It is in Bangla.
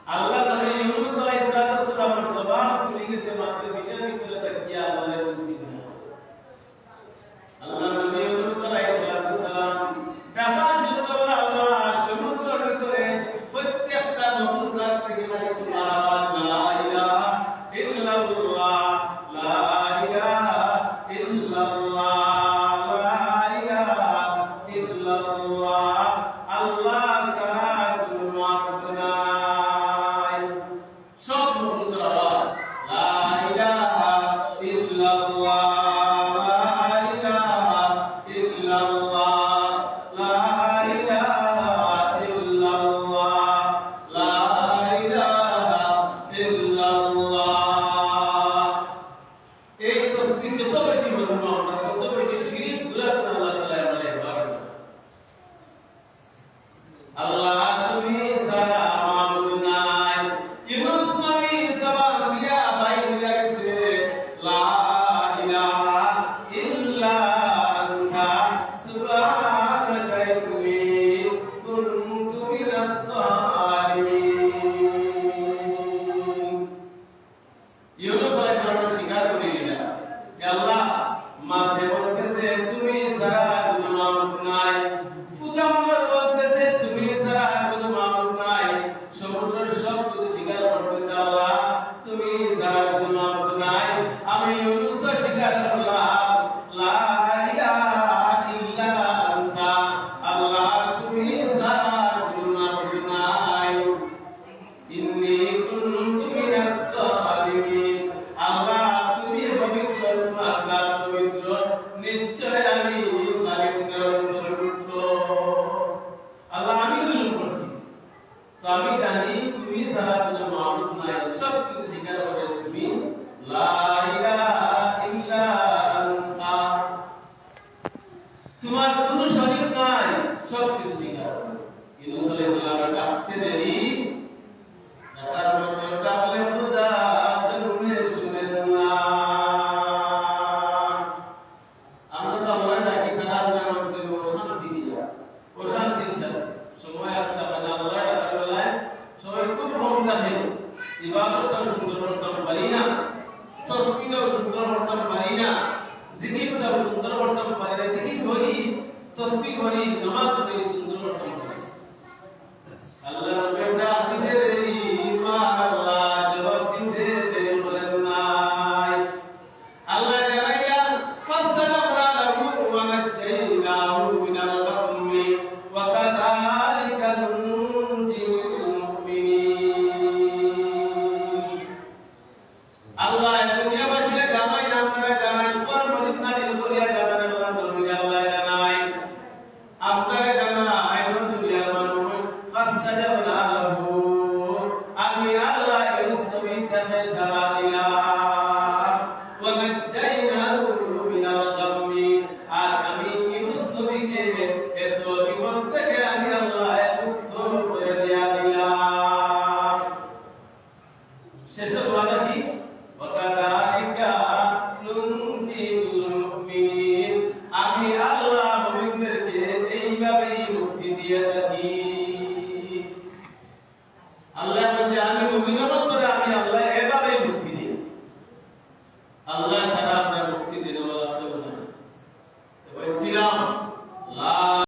আল্লাহ নবী ইউনূস আলাইহিস সালামের জবান খুলে গেছে মাত্র ভিতরে ভিতরে তাকিয়া আল্লাহরে বলছিল আল্লাহ নবী ইউনূস আলাইহিস সালাম ডাকা শুরু করলো আল্লাহ সমুদ্রের ভিতরে প্রত্যেকটা নৌকার থেকে মানে তোমার আওয়াজ লা ইলাহা ইল্লাল্লাহ লা ইলাহা ইল্লাল্লাহ লা ইলাহা ইল্লাল্লাহ আল্লাহ ছাড়া কোনো মাবুদ নাই সব নৌকার আওয়াজ লা ইলাহা ইল্লাল্লাহ তোমার কোনো শরীর নাই সব কিছু স্বীকার করো ইউনূস আলাইহিস সালাম ডাকতে দেরি ডাকার মতো ডাকলে খোদা শুনে শুনেন না আমরা তো আমরা ডাকি খারাপ নাম করে অশান্তি দিয়া অশান্তির সাথে সময় আসতে পারে আল্লাহ তাআলা সবাই খুব কম থাকে ইবাদতটা সুন্দর করতে পারি না তাসবিহটাও সুন্দর করতে পারি না জিকিরটাও সুন্দর করতে পারি না জিকির করি তসবিহ করি নামাজ পড়ি সুন্দর করতে পারি আল্লাহ বেটা দিতে দেরি মা আল্লাহ জবাব দিতে দেরি বলেন নাই আল্লাহ জানাইয়া ফাসতাগফারা লাহু ওয়া নাজাইনাহু মিনাল গাম্মি ওয়া কাযালিকা নুনজিল মুমিনিন আল্লাহ দুনিয়াবাসীকে জানাই আপনারা জানাই কোরআন মাজিদ নাযিল করিয়া জানান আল্লাহ তুমি আল্লাহ জানাই আপনারা জানাই দুনিয়ার মানুষ ফাসতাগফারা লাহু আমি আল্লাহ ইউনূস নবীকে সাড়া দিলাম ওয়া নাজাইনাহু মিনাল গাম্মি আর আমি ইউনূস নবীকে এত বিপদ থেকে আমি আল্লাহ মুক্ত করে দিয়া দিলাম শেষে বলা কি ওয়াকাযালিকা নুনজিল মুমিনিন আমি আল্লাহ মুমিনদেরকে এইভাবেই মুক্তি দিয়ে থাকি আল্লাহ বলে আমি মুমিনের অন্তরে আমি আল্লাহ